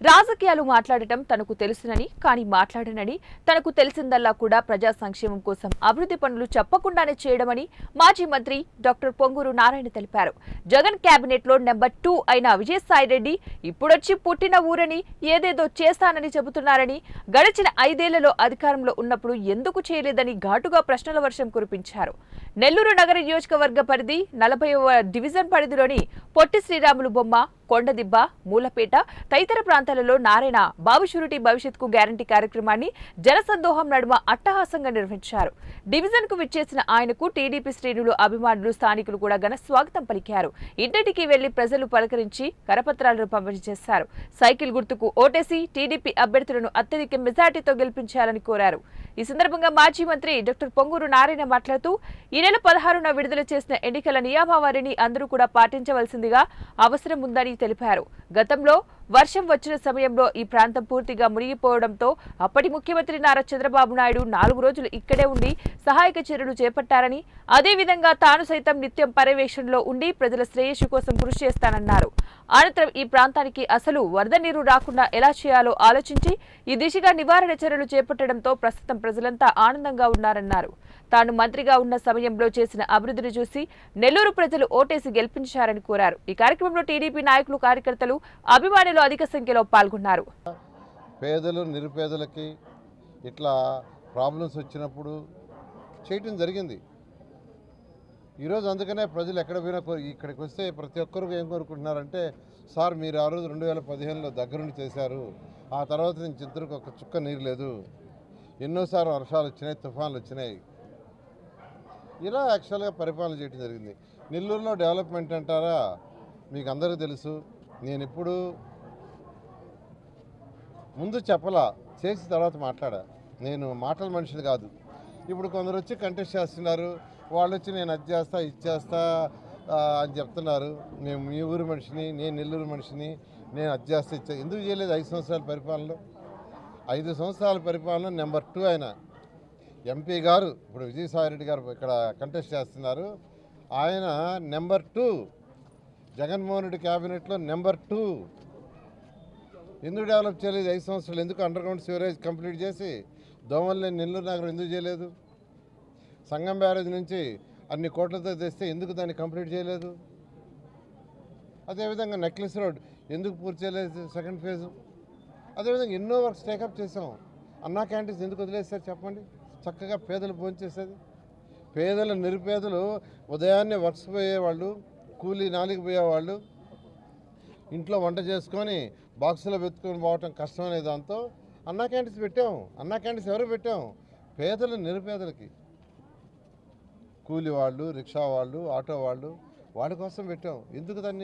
రాజకీయాలు మాట్లాడటం తనకు తెలుసునని కానీ మాట్లాడనని తనకు తెలిసిందల్లా కూడా ప్రజా సంక్షేమం కోసం అభివృద్ధి పనులు చెప్పకుండానే చేయడమని మాజీ మంత్రి డాక్టర్ పొంగూరు నారాయణ తెలిపారు. జగన్ కేబినెట్ లో నెంబర్ 2 అయిన విజయసాయిరెడ్డి ఇప్పుడొచ్చి పుట్టిన ఊరని ఏదేదో చేస్తానని చెబుతున్నారని, గడిచిన 5 ఏళ్లలో అధికారంలో ఉన్నప్పుడు ఎందుకు చేయలేదని ఘాటుగా ప్రశ్నల వర్షం కురిపించారు. నెల్లూరు నగర నియోజకవర్గ పరిధి 40వ డివిజన్ పరిధిలోని పొట్టి శ్రీరాములు బొమ్మ, కొండదిబ్బ, మూలపేట తదితర ప్రాంతాలలో నారాయణ బాబు షూరిటీ భవిష్యత్కు గ్యారంటీ కార్యక్రమాన్ని జనసందోహం నడుమ అట్టహాసంగా నిర్వహించారు. డివిజన్ కు విచ్చేసిన ఆయనకు టీడీపీ శ్రేణులు, అభిమానులు, స్థానికులు కూడా ఘన స్వాగతం పలికారు. ఇంటింటికి వెళ్లి ప్రజలు పలకరించి కరపత్రాలను పంపిణీ చేశారు. సైకిల్ గుర్తుకు ఓటేసి టీడీపీ అభ్యర్థులను అత్యధిక మెజార్టీతో గెలిపించాలని కోరారు. ఈ సందర్భంగా మాజీ మంత్రి డాక్టర్ పొంగూరు నారాయణ మాట్లాడుతూ, ఈ నెల 16న విడుదల చేసిన ఎన్నికల నియమావళిని అందరూ కూడా పాటించవలసిందిగా అవసరం ఉందని తెలిపారు. గతంలో వర్షం వచ్చిన సమయంలో ఈ ప్రాంతం పూర్తిగా మునిగిపోవడంతో అప్పటి ముఖ్యమంత్రి నారా చంద్రబాబు నాయుడు 4 రోజులు ఇక్కడే ఉండి సహాయక చర్యలు చేపట్టారని, అదేవిధంగా తాను సైతం నిత్యం పర్యవేక్షణలో ఉండి ప్రజల శ్రేయస్సు కోసం కృషి చేస్తానన్నారు. అనంతరం ఈ ప్రాంతానికి అసలు వరద నీరు రాకుండా ఎలా చేయాలో ఆలోచించి ఈ దిశగా నివారణ చర్యలు చేపట్టడంతో ప్రస్తుతం ప్రజలంతా ఆనందంగా ఉన్నారన్నారు. తాను మంత్రిగా ఉన్న సమయంలో చేసిన అభివృద్ధిని చూసి నెల్లూరు ప్రజలు ఓటేసి గెలిపించారని కోరారు. ఈ కార్యక్రమంలో టీడీపీ నాయకులు, కార్యకర్తలు, అభిమానులు అధిక సంఖ్యలో పాల్గొన్నారు. పేదలు, నిరుపేదలకి ఇట్లా ప్రాబ్లమ్స్ వచ్చినప్పుడు చేయటం జరిగింది. ఈరోజు అందుకనే ప్రజలు ఎక్కడ పోయినా ఇక్కడికి వస్తే ప్రతి ఒక్కరు ఏం కోరుకుంటున్నారంటే, సార్ మీరు ఆ రోజు 2015లో దగ్గరుండి చేశారు, ఆ తర్వాత నుంచి ఇద్దరికి ఒక చుక్క నీరు లేదు, ఎన్నోసార్లు వర్షాలు వచ్చినాయి, తుఫాన్లు వచ్చినాయి, ఇలా యాక్చువల్గా పరిపాలన చేయడం జరిగింది. నెల్లూరులో డెవలప్మెంట్ అంటారా, మీకు అందరికీ తెలుసు. నేను ఇప్పుడు ముందు చెప్పలా, చేసి తర్వాత మాట్లాడా. నేను మాటల మనిషిని కాదు. ఇప్పుడు కొందరు వచ్చి కంటెస్ట్ చేస్తున్నారు, వాళ్ళు వచ్చి నేను అది చేస్తా, ఇది చేస్తా అని చెప్తున్నారు. నేను మీ ఊరు మనిషిని, నేను నెల్లూరు మనిషిని, నేను అది చేస్తా, ఇచ్చా. ఎందుకు చేయలేదు 5 సంవత్సరాల పరిపాలనలో? 5 సంవత్సరాల పరిపాలన నెంబర్ 2 ఆయన ఎంపీ గారు, ఇప్పుడు విజయసాయిరెడ్డి గారు ఇక్కడ కంటెస్ట్ చేస్తున్నారు, ఆయన నెంబర్ 2. జగన్మోహన్ రెడ్డి క్యాబినెట్లో నెంబర్ 2. ఎందుకు డెవలప్ చేయలేదు 5 సంవత్సరాలు? ఎందుకు అండర్ గ్రౌండ్ సివరేజ్ కంప్లీట్ చేసి దోమల్ని నెల్లూరు నగరం ఎందుకు చేయలేదు? సంగం బ్యారేజ్ నుంచి అన్ని కోట్లతో తెస్తే ఎందుకు దాన్ని కంప్లీట్ చేయలేదు? అదేవిధంగా నెక్లెస్ రోడ్ ఎందుకు పూర్తి చేయలేదు సెకండ్ ఫేజు? అదేవిధంగా ఎన్నో వర్క్స్ టేకప్ చేసాం. అన్నా క్యాంటీన్స్ ఎందుకు వదిలేస్తారు చెప్పండి? చక్కగా పేదలు భోంచేసేది. పేదలు, నిరుపేదలు ఉదయాన్నే వర్క్స్ పోయేవాళ్ళు, కూలీ నాలికి పోయేవాళ్ళు, ఇంట్లో వంట చేసుకొని బాక్సులో వెతుకొని పోవటం కష్టమనే దాంతో అన్నా క్యాంటీన్స్ పెట్టాము. అన్నా క్యాంటీన్స్ ఎవరు పెట్టాము? పేదలు, నిరుపేదలకి, కూలీ వాళ్ళు, రిక్షా వాళ్ళు, ఆటో వాళ్ళు, వాళ్ళ కోసం పెట్టాం. ఎందుకు దాన్ని